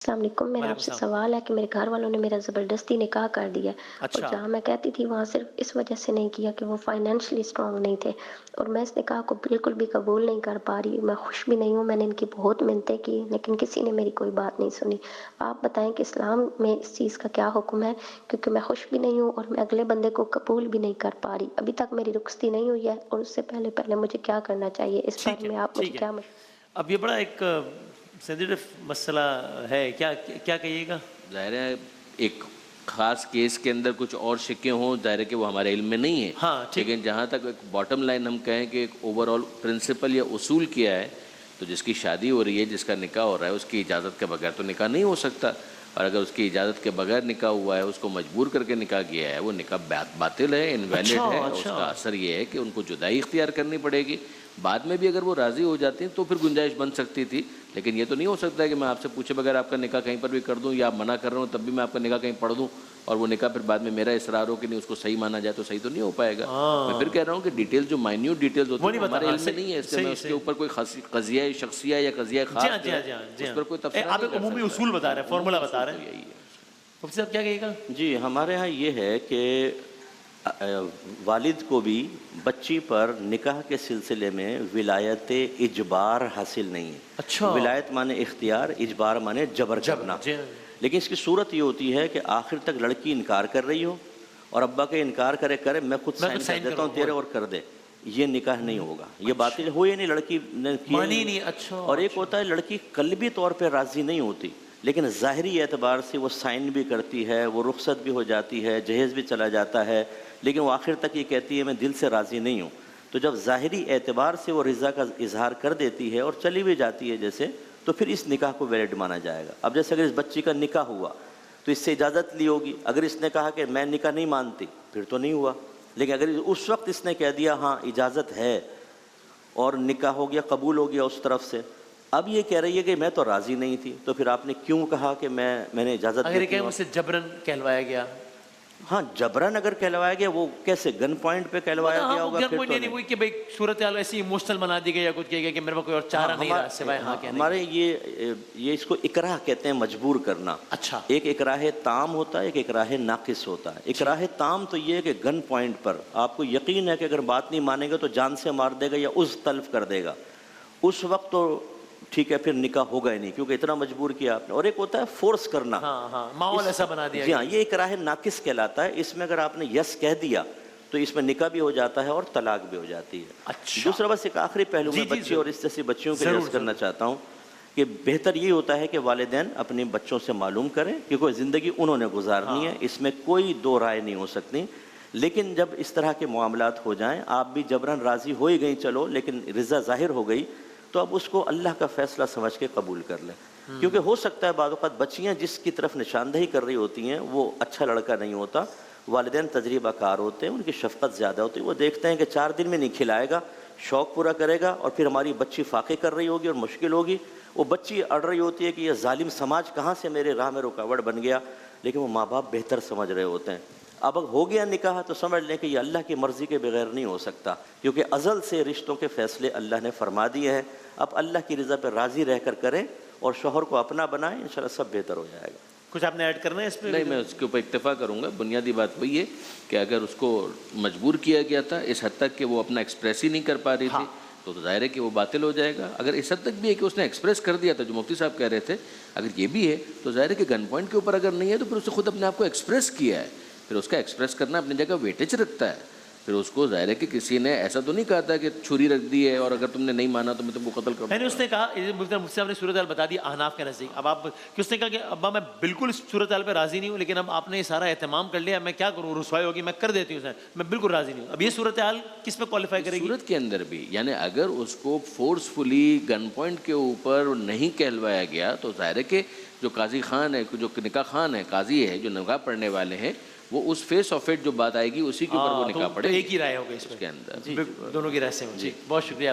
السلام علیکم، میرا آپ وعلیکم سے السلام۔ سوال ہے کہ میرے گھر والوں نے میرا زبردستی نکاح کر دیا ہے، اور اچھا، جہاں میں کہتی تھی وہاں صرف اس وجہ سے نہیں کیا کہ وہ فائنینشلی اسٹرانگ نہیں تھے، اور میں اس نکاح کو بالکل بھی قبول نہیں کر پا رہی، میں خوش بھی نہیں ہوں، میں نے ان کی بہت منتیں کی لیکن کسی نے میری کوئی بات نہیں سنی۔ آپ بتائیں کہ اسلام میں اس چیز کا کیا حکم ہے، کیونکہ میں خوش بھی نہیں ہوں اور میں اگلے بندے کو قبول بھی نہیں کر پا رہی، ابھی تک میری رخصتی نہیں ہوئی ہے، اور اس سے پہلے مجھے کیا کرنا چاہیے، اس ٹھیک بارے ہے، میں آپ مجھے ٹھیک ہے۔ کیا اب یہ بڑا ایک سینسیٹیو مسئلہ ہے، کیا کیا کہیے گا؟ ظاہر ہے ایک خاص کیس کے اندر کچھ اور شکیں ہوں، ظاہر ہے کہ وہ ہمارے علم میں نہیں ہے، ہاں ٹھیک، لیکن جہاں تک ایک باٹم لائن ہم کہیں کہ ایک اوور آل پرنسپل یا اصول کیا ہے، تو جس کی شادی ہو رہی ہے، جس کا نکاح ہو رہا ہے، اس کی اجازت کے بغیر تو نکاح نہیں ہو سکتا، اور اگر اس کی اجازت کے بغیر نکاح ہوا ہے، اس کو مجبور کر کے نکاح کیا ہے، وہ نکاح باطل ہے، اچھا انویلڈ ہے، اور اس اچھا، کا اثر یہ ہے کہ ان کو جدائی اختیار کرنی پڑے گی۔ بعد میں بھی اگر وہ راضی ہو جاتی ہیں تو پھر گنجائش بن سکتی تھی، لیکن یہ تو نہیں ہو سکتا ہے کہ میں آپ سے پوچھے بغیر آپ کا نکاح کہیں پر بھی کر دوں، یا آپ منع کر رہے ہوں تب بھی میں آپ کا نکاح کہیں پڑھ دوں، اور وہ نکاح پھر بعد میں میرا اصرار ہو کہ نہیں اس کو صحیح مانا جائے، تو صحیح تو نہیں ہو پائے گا۔ میں پھر ہاں کہہ رہا ہوں کہ ڈیٹیل جو مائنیوٹ ڈیٹیلز ہوتی وہ ہیں نہیں وہ بتا، ہمارے ہاں علم میں نہیں ہے، اس لیے میں صحیح اس کے صحیح، اوپر کوئی قضیہ شخصیہ یا قضیہ جی خاص ہاں جی جو ہاں ہے جی ہاں جی اس ہاں، پر کوئی تبصرہ آپ نہیں ایک کر عمومی سکتا اصول بتا رہے ہیں، عمومی فارمولا اصول بتا رہے تو ہیں، یہی ہے۔ مفتی صاحب کیا کہیے گا؟ جی ہمارے ہاں یہ ہے کہ والد کو بھی بچی پر نکاح کے سلسلے میں ولایت اجبار حاصل نہیں ہے۔ اچھا، ولایت مانے اختیار، اجبار مانے جبر جبر، کرنا، جی ہاں، لیکن اس کی صورت یہ ہوتی ہے کہ آخر تک لڑکی انکار کر رہی ہو اور ابا کے انکار کرے میں خود میں خود سائن کر سائن دیتا کروں ہوں وہ، تیرے اور کر دے، یہ نکاح نہیں ہوگا، یہ اچھا، باطل ہوئی نہیں، لڑکی نے کیا ہی مانی نہیں۔ نہیں، اچھا اور ایک اچھا، ہوتا ہے لڑکی قلبی طور پہ راضی نہیں ہوتی لیکن ظاہری اعتبار سے وہ سائن بھی کرتی ہے، وہ رخصت بھی ہو جاتی ہے، جہیز بھی چلا جاتا ہے، لیکن وہ آخر تک یہ کہتی ہے میں دل سے راضی نہیں ہوں۔ تو جب ظاہری اعتبار سے وہ رضا کا اظہار کر دیتی ہے اور چلی بھی جاتی ہے جیسے، تو پھر اس نکاح کو ویلڈ مانا جائے گا۔ اب جیسے اگر اس بچی کا نکاح ہوا تو اس سے اجازت لی ہوگی، اگر اس نے کہا کہ میں نکاح نہیں مانتی پھر تو نہیں ہوا، لیکن اگر اس وقت اس نے کہہ دیا ہاں اجازت ہے اور نکاح ہو گیا، قبول ہو گیا اس طرف سے، اب یہ کہہ رہی ہے کہ میں تو راضی نہیں تھی، تو پھر آپ نے کیوں کہا کہ میں نے اجازت اگر یہ دیتی کہیں ہوں مجھ آپ؟ سے جبرن کہلوایا گیا، ہاں جبرن اگر کہلوایا گیا، وہ کیسے گن پوائنٹ پہ کہلوایا ہاں گیا وہ ہوگا گن پھر پوائنٹ تو نہیں نہیں۔ ہوئی کہ بھائی صورتحال ایسی ایموشنل بنا دی گئی یا کچھ کہہ گیا کہ میرے پاس کوئی اور ہاں چارہ نہیں رہا سوائے ہاں کہنے ہمارے کے۔ یہ اس کو اکراہ کہتے ہیں، مجبور کرنا۔ اچھا ایک اکراہ تام ہوتا ہے، ایک اکراہ ناقص ہوتا ہے۔ جی، اکراہ تام تو یہ ہے کہ گن پوائنٹ پر آپ کو یقین ہے کہ اگر بات نہیں مانے گا تو جان سے مار دے گا یا عضو تلف کر دے گا، اس وقت تو ٹھیک ہے، پھر نکاح ہوگا ہی نہیں کیونکہ اتنا مجبور کیا آپ نے۔ اور ایک ہوتا ہے فورس کرنا، ہاں ہاں، ماحول ایسا بنا دیا جی گیا، ہاں، یہ اکراہ ناقص کہلاتا ہے۔ اس میں اگر آپ نے یس کہہ دیا تو اس میں نکاح بھی ہو جاتا ہے اور طلاق بھی ہو جاتی ہے۔ اچھا، دوسرا بس ایک آخری پہلو جی میں جی بچی اور ضرور اس جیسی بچیوں کے لیے ضرور عرض کرنا ضرور، چاہتا ہوں کہ بہتر یہ ہوتا ہے کہ والدین اپنے بچوں سے معلوم کریں، کیونکہ زندگی انہوں نے گزارنی ہے، ہاں اس میں کوئی دو رائے نہیں ہو سکتی۔ لیکن جب اس طرح کے معاملات ہو جائیں، آپ بھی جبراً راضی ہو ہی گئیں چلو، لیکن رضا ظاہر ہو گئی، تو اب اس کو اللہ کا فیصلہ سمجھ کے قبول کر لیں، کیونکہ ہو سکتا ہے بعض اوقات بچیاں جس کی طرف نشاندہی کر رہی ہوتی ہیں وہ اچھا لڑکا نہیں ہوتا، والدین تجربہ کار ہوتے ہیں، ان کی شفقت زیادہ ہوتی ہے، وہ دیکھتے ہیں کہ 4 دن میں نہیں کھلائے گا، شوق پورا کرے گا، اور پھر ہماری بچی فاقے کر رہی ہوگی اور مشکل ہوگی، وہ بچی اڑ رہی ہوتی ہے کہ یہ ظالم سماج کہاں سے میرے راہ میں رکاوٹ بن گیا، لیکن وہ ماں باپ بہتر سمجھ رہے ہوتے ہیں۔ اب اگر ہو گیا نکاح تو سمجھ لیں کہ یہ اللہ کی مرضی کے بغیر نہیں ہو سکتا، کیونکہ ازل سے رشتوں کے فیصلے اللہ نے فرما دیے ہیں۔ اب اللہ کی رضا پہ راضی رہ کر کریں اور شوہر کو اپنا بنائیں، انشاءاللہ سب بہتر ہو جائے گا۔ کچھ آپ نے ایڈ کرنا ہے اس پہ؟ نہیں، میں اس کے اوپر اکتفا کروں گا۔ بنیادی بات وہی ہے کہ اگر اس کو مجبور کیا گیا تھا اس حد تک کہ وہ اپنا ایکسپریس ہی نہیں کر پا رہی ہاں تھی، تو ظاہر ہے کہ وہ باطل ہو جائے گا۔ اگر اس حد تک بھی ہے کہ اس نے ایکسپریس کر دیا تھا، جو مفتی صاحب کہہ رہے تھے، اگر یہ بھی ہے تو ظاہر ہے کہ گن پوائنٹ کے اوپر اگر نہیں ہے تو پھر اس نے خود اپنے آپ کو ایکسپریس کیا ہے، پھر اس کا ایکسپریس کرنا اپنی جگہ ویٹیج رکھتا ہے۔ پھر اس کو ظاہر ہے کہ کسی نے ایسا تو نہیں کہا تھا کہ چھری رکھ دی ہے اور اگر تم نے نہیں مانا تو میں تم کو قتل کر میں دوں نے گا۔ اس نے کہا، مفتی صاحب نے صورتحال بتا دی احناف کے نزدیک، اب آپ کہ اس نے کہا کہ ابا میں بالکل اس صورتحال پہ راضی نہیں ہوں، لیکن اب آپ نے یہ سارا اہتمام کر لیا، میں کیا کروں، رسوائی ہوگی، میں کر دیتی ہوں، میں بالکل راضی نہیں ہوں۔ اب یہ صورتحال کس میں کوالیفائی اس کرے گی؟ صورت کے اندر بھی یعنی اگر اس کو فورسفلی گن پوائنٹ کے اوپر نہیں کہلوایا گیا تو ظاہر ہے کہ جو قاضی خان ہے، جو نکاح خان ہے، قاضی ہے، جو نکاح پڑھنے والے ہیں، وہ اس فیس آف اٹ جو بات آئے گی اسی کے اوپر وہ ہاں نکاح تو پڑھے گی ایک ہی رائے ہوگی اس اس پہ، کے اندر۔ دونوں کی رائے سے۔ جی بہت شکریہ۔